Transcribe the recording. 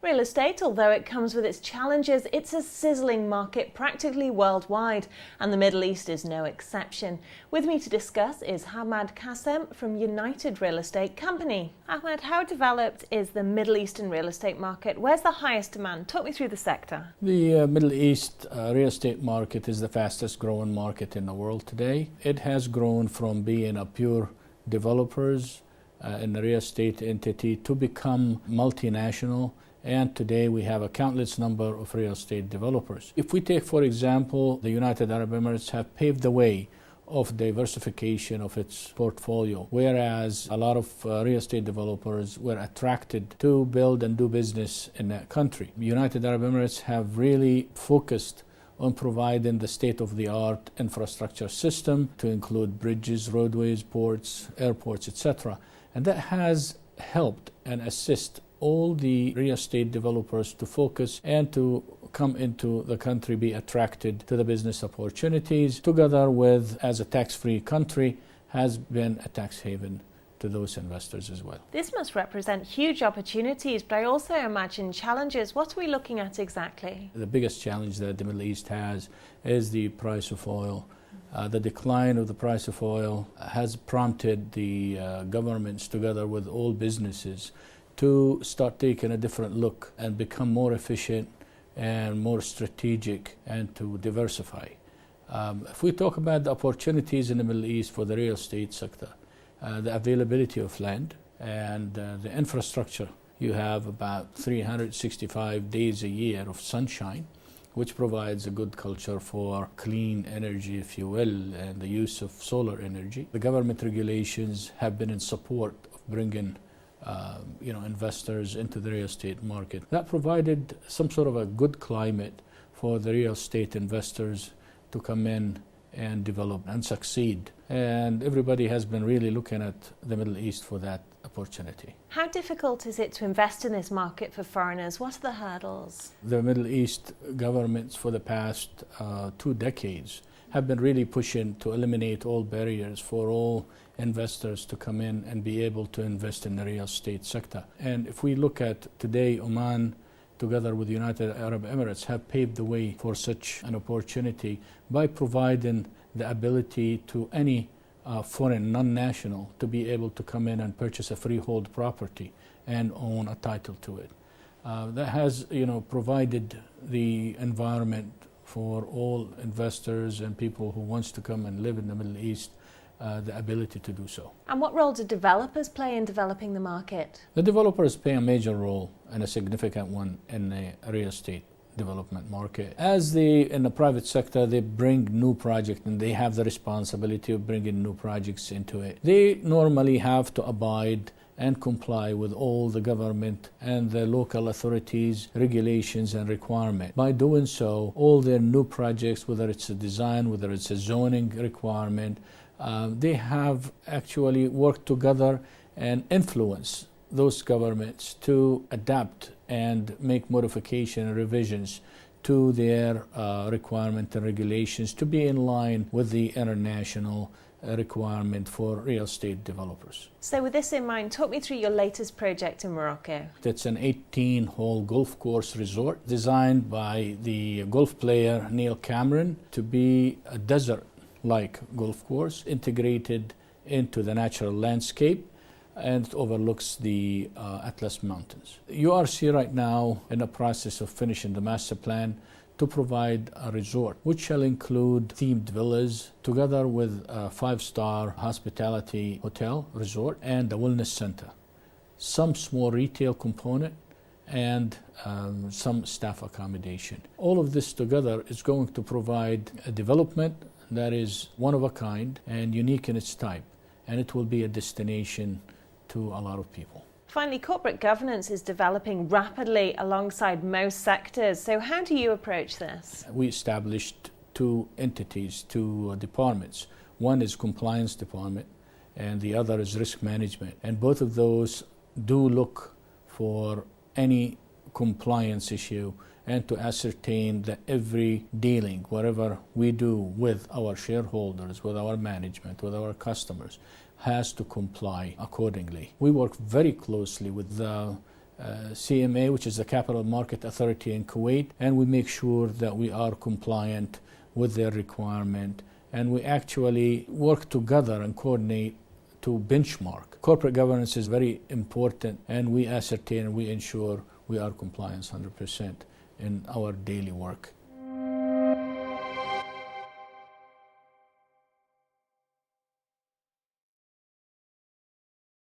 Real estate, although it comes with its challenges, it's a sizzling market practically worldwide, and the Middle East is no exception. With me to discuss is Ahmad Kasem from United Real Estate Company. Ahmad, how developed is the Middle Eastern real estate market? Where's the highest demand? Talk me through the sector. The Middle East real estate market is the fastest growing market in the world today. It has grown from being a pure developers in the real estate entity to become multinational, and today we have a countless number of real estate developers. If we take, for example, the United Arab Emirates have paved the way of diversification of its portfolio, whereas a lot of real estate developers were attracted to build and do business in that country. United Arab Emirates have really focused on providing the state-of-the-art infrastructure system to include bridges, roadways, ports, airports, etc. And that has helped and assist all the real estate developers to focus and to come into the country, be attracted to the business opportunities, together with, as a tax-free country, has been a tax haven to those investors as well. This must represent huge opportunities, but I also imagine challenges. What are we looking at exactly? The biggest challenge that the Middle East has is the price of oil. The decline of the price of oil has prompted the governments, together with all businesses, to start taking a different look and become more efficient and more strategic and to diversify. If we talk about the opportunities in the Middle East for the real estate sector, the availability of land and the infrastructure, you have about 365 days a year of sunshine, which provides a good culture for clean energy, if you will, and the use of solar energy. The government regulations have been in support of bringing investors into the real estate market. That provided some sort of a good climate for the real estate investors to come in and develop and succeed. And everybody has been really looking at the Middle East for that opportunity. How difficult is it to invest in this market for foreigners? What are the hurdles? The Middle East governments for the past 2 decades have been really pushing to eliminate all barriers for all investors to come in and be able to invest in the real estate sector. And if we look at today, Oman, together with the United Arab Emirates, have paved the way for such an opportunity by providing the ability to any foreign non-national to be able to come in and purchase a freehold property and own a title to it. That has provided the environment for all investors and people who wants to come and live in the Middle East the ability to do so. And what role do developers play in developing the market? The developers play a major role and a significant one in the real estate development market. As in the private sector, they bring new projects and they have the responsibility of bringing new projects into it. They normally have to abide and comply with all the government and the local authorities' regulations and requirements. By doing so, all their new projects, whether it's a design, whether it's a zoning requirement, they have actually worked together and influence those governments to adapt and make modification and revisions to their requirement and regulations to be in line with the international requirement for real estate developers. So with this in mind, talk me through your latest project in Morocco. It's an 18-hole golf course resort designed by the golf player Neil Cameron to be a desert-like golf course integrated into the natural landscape, and it overlooks the Atlas Mountains. URC right now in the process of finishing the master plan to provide a resort which shall include themed villas together with a 5-star hospitality hotel resort and a wellness center, some small retail component, and some staff accommodation. All of this together is going to provide a development that is one of a kind and unique in its type, and it will be a destination to a lot of people. Finally, corporate governance is developing rapidly alongside most sectors. So how do you approach this? We established 2 entities, 2 departments. One is compliance department and the other is risk management. And both of those do look for any compliance issue and to ascertain that every dealing, whatever we do with our shareholders, with our management, with our customers, has to comply accordingly. We work very closely with the CMA, which is the Capital Market Authority in Kuwait, and we make sure that we are compliant with their requirement, and we actually work together and coordinate to benchmark. Corporate governance is very important, and we ascertain and we ensure we are compliant 100% in our daily work.